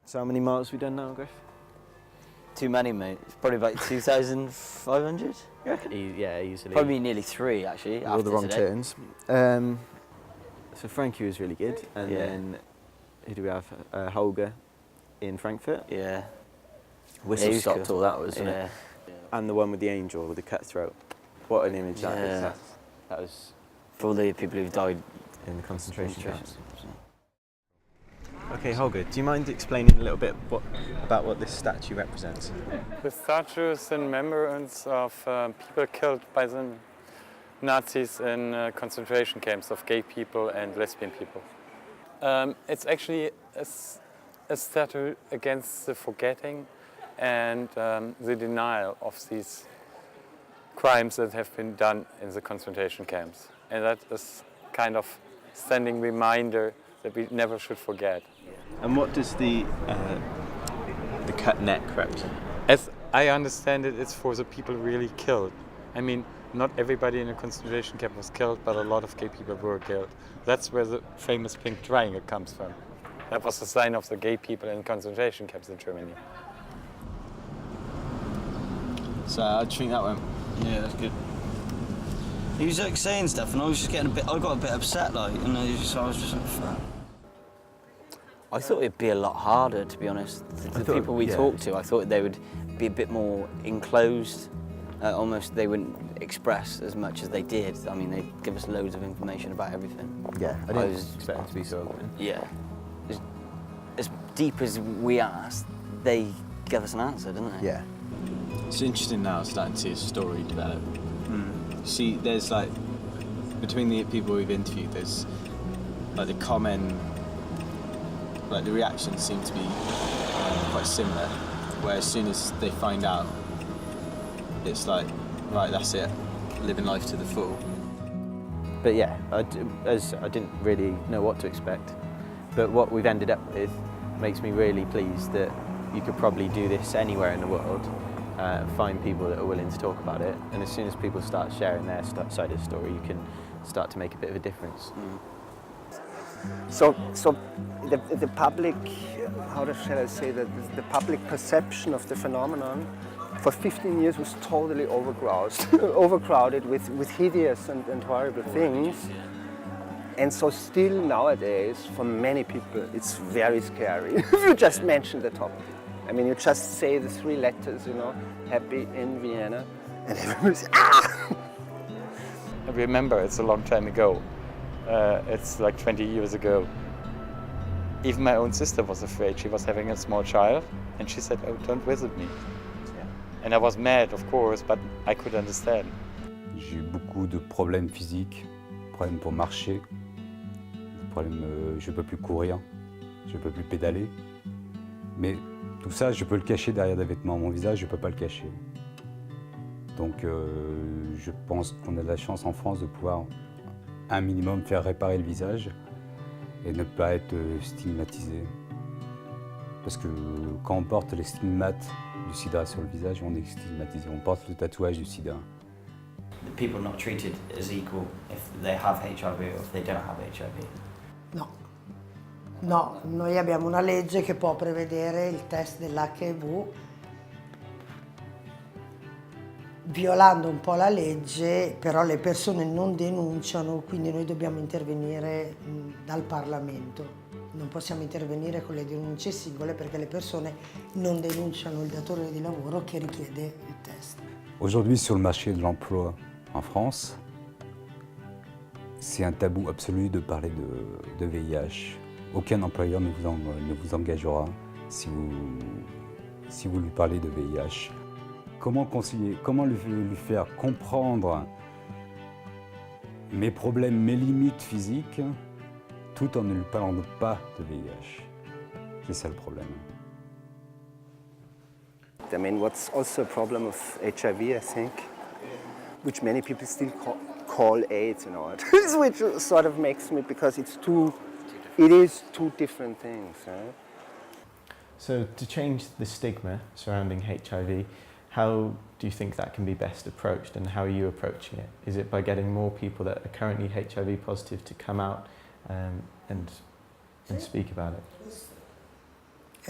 So how many miles have we done now, Griff? Too many, mate. It's probably about 2,500, you reckon? Yeah, easily. Probably nearly 3, actually, all the wrong today. turns. So Frankie was really good, and then who do we have? Holger in Frankfurt. Yeah. Whistle Yeah, stopped cool. all that, wasn't it? And the one with the angel with the cutthroat. What an image that is. That was for all the people who've died in the concentration camps. Okay, Holger, do you mind explaining a little bit about what this statue represents? The statue is in remembrance of people killed by the Nazis in concentration camps of gay people and lesbian people. It's actually a statue against the forgetting and the denial of these crimes that have been done in the concentration camps. And that is kind of standing reminder that we never should forget. And what does the cut neck represent? As I understand it, it's for the people really killed. I mean, not everybody in a concentration camp was killed, but a lot of gay people were killed. That's where the famous pink triangle comes from. That was the sign of the gay people in concentration camps in Germany. So how do you think that went? Yeah, that's good. He was like saying stuff, and I was just getting I got a bit upset, like, and I was just like, fuck. I thought it'd be a lot harder, to be honest. The people we talked to, I thought they would be a bit more enclosed. Almost they wouldn't express as much as they did. I mean, they'd give us loads of information about everything. Yeah, I didn't expect it to be so open. Yeah. As deep as we asked, they gave us an answer, didn't they? Yeah. It's interesting now starting to see a story develop. See, there's like, between the people we've interviewed, there's like the common, like the reactions seem to be quite similar, where as soon as they find out, it's like, right, that's it, living life to the full. But yeah, I didn't really know what to expect, but what we've ended up with makes me really pleased that you could probably do this anywhere in the world, find people that are willing to talk about it, and as soon as people start sharing their side of the story, you can start to make a bit of a difference. So the public, how shall I say that, the public perception of the phenomenon for 15 years was totally overcrowded with hideous and horrible things. And so still nowadays, for many people, it's very scary. If you just mention the topic. I mean, you just say the 3 letters, you know, happy in Vienna, and everybody's, ah! I remember, it's a long time ago. It's like 20 years ago. Even my own sister was afraid. She was having a small child, and she said, "Oh, don't visit me." Yeah. And I was mad, of course, but I could understand. J'ai eu beaucoup de problèmes physiques, problèmes pour marcher, je peux plus courir, je peux plus pédaler. Mais tout ça, je peux le cacher derrière des vêtements. Mon visage, je peux pas le cacher. Donc, je pense qu'on a de la chance en France de pouvoir un minimum faire réparer le visage et ne pas être stigmatisé. Parce que quand on porte les stigmates du sida sur le visage, on est stigmatisé. On porte le tatouage du sida. The people not treated as equal if they have HIV or if they don't have HIV. No. No, noi abbiamo una legge che può prevedere il test dell'HIV. Violando un po' la legge, però le persone non denunciano, quindi noi dobbiamo intervenire dal Parlamento. Non possiamo intervenire con le denunce singole perché le persone non denunciano il datore di lavoro che richiede il test. Aujourd'hui, sur le marché de l'emploi en France, c'est un tabou absolu de parler de VIH. Aucun employeur ne vous engagera si vous lui parlez de VIH. Comment concilier, comment lui faire comprendre mes problèmes, mes limites physiques, tout en ne lui parlant pas de VIH. C'est ça le problème. I mean, what's also a problem of HIV, I think, which many people still call AIDS, you know, which sort of makes me, because it is two different things. Right? So to change the stigma surrounding HIV, how do you think that can be best approached, and how are you approaching it? Is it by getting more people that are currently HIV positive to come out and speak about it?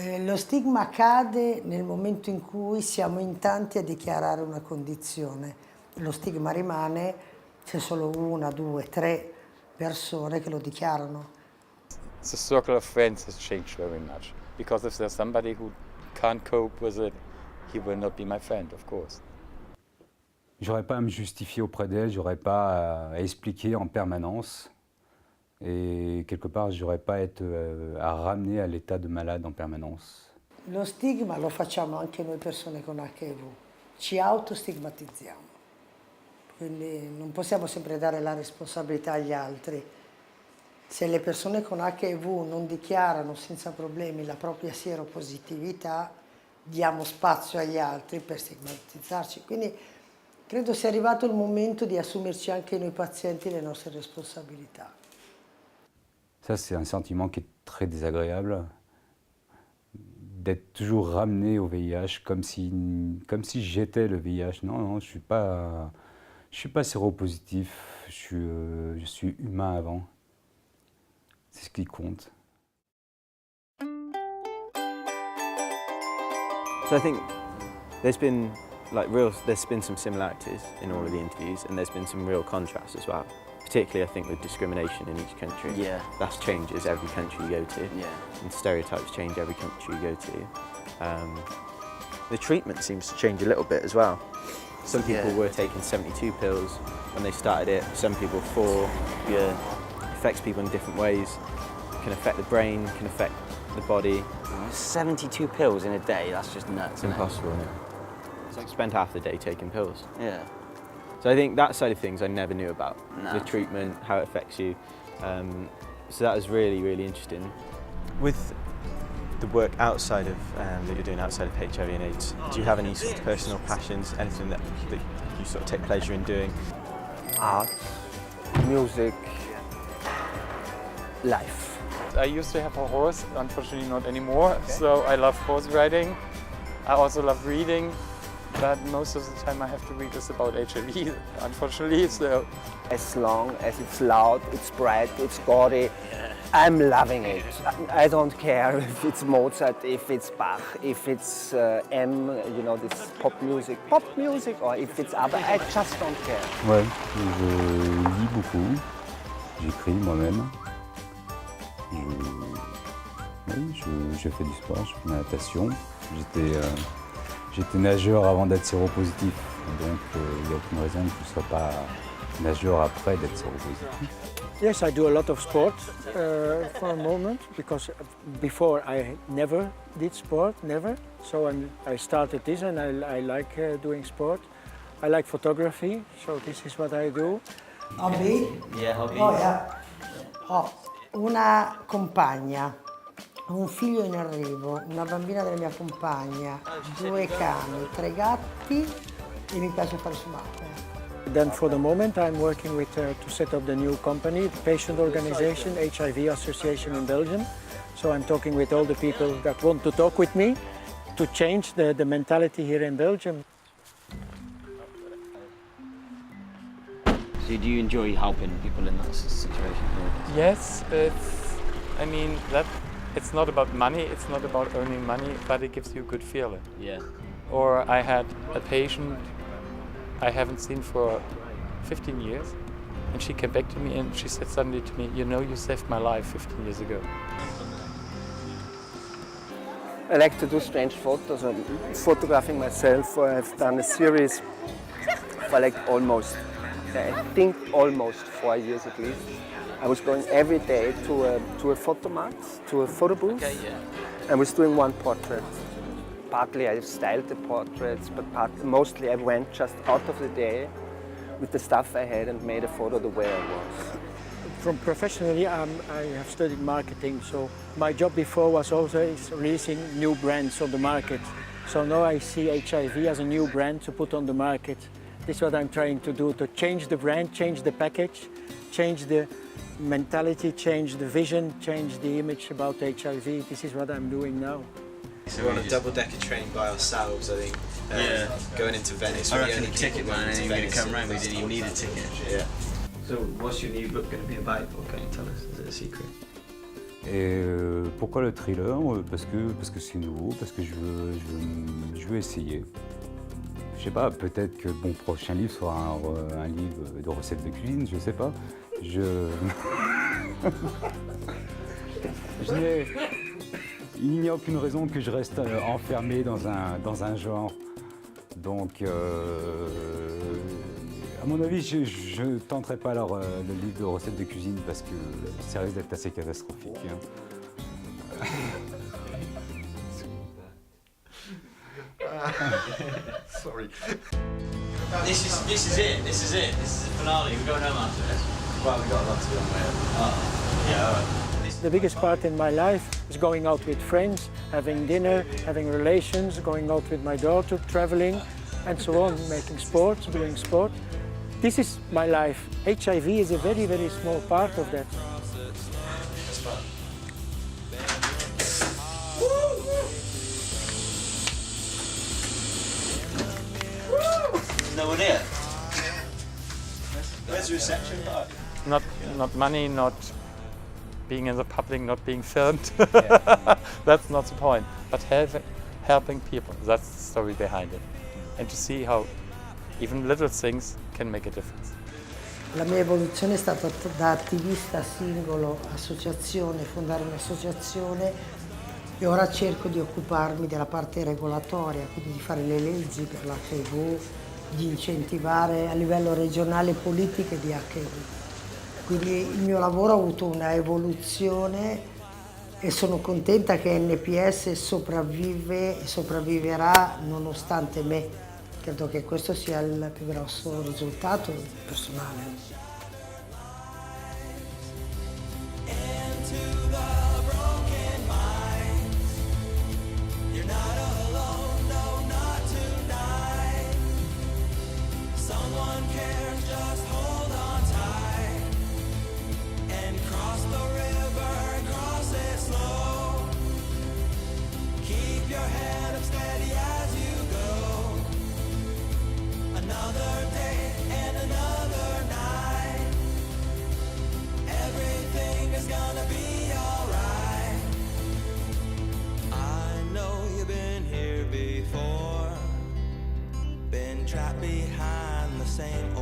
Lo stigma cade nel momento in cui siamo in tanti a dichiarare una condizione. Lo stigma rimane se solo una, due, tre persone che lo dichiarano. The circle of friends has changed very much, because if there's somebody who can't cope with it, he will not be my friend, of course. J'aurais pas à me justifier auprès d'elle, j'aurais pas à expliquer en permanence. Et quelque part, j'aurais pas à ramener à l'état de malade en permanence. Lo stigma lo facciamo anche noi persone con HIV, ci autostigmatizziamo, quindi non possiamo sempre dare la responsabilità agli altri. Se le persone con HIV non dichiarano senza problemi la propria sieropositività, diamo spazio agli altri per stigmatizzarci. Quindi credo sia arrivato il momento di assumerci anche noi pazienti le nostre responsabilità. Ça, c'est un sentiment qui est très désagréable, d'être toujours ramené au VIH comme si j'étais le VIH. Non, non, je suis pas séropositif, je suis humain avant. C'est ce qui compte. So I think there's been some similarities in all of the interviews, and there's been some real contrasts as well. Particularly, I think, with discrimination in each country. Yeah. That changes every country you go to. Yeah. And stereotypes change every country you go to. The treatment seems to change a little bit as well. Some people were taking 72 pills when they started it, some people 4. Yeah. Affects people in different ways. Can affect the brain, can affect the body. 72 pills in a day, that's just nuts. It's impossible, isn't it? It's like spend half the day taking pills. Yeah. So I think that side of things I never knew about. No. The treatment, how it affects you. So that was really, really interesting. With the work outside of, that you're doing outside of HIV and AIDS, do you have any sort of personal passions, anything that you sort of take pleasure in doing? Art, music, life. I used to have a horse, unfortunately not anymore, so I love horse riding. I also love reading, but most of the time I have to read is about HIV, unfortunately. So As long as it's loud, it's bright, it's gaudy, I'm loving it. I don't care if it's Mozart, if it's Bach, if it's this pop music, or if it's ABBA, I just don't care. Ouais, je lis beaucoup, j'écris moi-même. Je fais du sport, je fais de la natation. J'étais nageur avant d'être séropositif, donc il n'y a aucune raison que je ne sois pas nageur après d'être séropositif. Yes, I do a lot of sport for a moment, because before I never did sport, never. So I started this and I like doing sport. I like photography, so this is what I do. Hobby? Yeah, hobby. Oh, yeah. Ho una compagna, un figlio in arrivo, una bambina della mia compagna, 2 cani, 3 gatti e mi piace fare subacquea. Then for the moment I'm working with to set up the new company, the patient organization, HIV Association in Belgium. So I'm talking with all the people that want to talk with me to change the mentality here in Belgium. So do you enjoy helping people in that situation? yes, it's not about money, it's not about earning money, but it gives you a good feeling. Yeah. Or I had a patient I haven't seen for 15 years, and she came back to me and she said suddenly to me, you know, you saved my life 15 years ago. I like to do strange photos, or photographing myself, or I've done a series for almost 4 years at least. I was going every day to a photomat, to a photo booth. Okay, yeah. I was doing one portrait. Partly I styled the portraits, but mostly I went just out of the day with the stuff I had and made a photo the way I was. From professionally, I have studied marketing, so my job before was also releasing new brands on the market. So now I see HIV as a new brand to put on the market. This is what I'm trying to do, to change the brand, change the package, change the mentality, change the vision, change the image about HIV. This is what I'm doing now. So we're on a double-decker train by ourselves, I think. Going into Venice. I reckon the ticket man ain't going to come round, we didn't even need a ticket. Yeah. So what's your new book going to be about, or can you tell us? Is it a secret? Et pourquoi le thriller? Parce que c'est nouveau, parce que je veux essayer. Je sais pas, peut-être que mon prochain livre sera un livre de recettes de cuisine, je sais pas. Il n'y a aucune raison que je reste enfermé dans un genre. Donc, à mon avis, je ne tenterai pas le livre de recettes de cuisine parce que ça risque d'être assez catastrophique. Hein. Sorry. This is it. This is the finale. We're going home after this. Well, we got a lot to be on with. Yeah, all right. The biggest part in my life is going out with friends, having dinner, having relations, going out with my daughter, traveling, and so on, making sports, doing sport. This is my life. HIV is a very, very small part of that. It's fun. No one here. Where's the reception part? Not money, not being in the public, not being filmed. That's not the point. But helping people, that's the story behind it. And to see how even little things can make a difference. La mia evoluzione è stata da attivista singolo, associazione, fondare un'associazione e ora cerco di occuparmi della parte regolatoria, quindi di fare le leggi per l'HIV, di incentivare a livello regionale politiche di HIV. Quindi il mio lavoro ha avuto una evoluzione e sono contenta che NPS sopravvive e sopravviverà nonostante me. Credo che questo sia il più grosso risultato personale. Trapped behind the same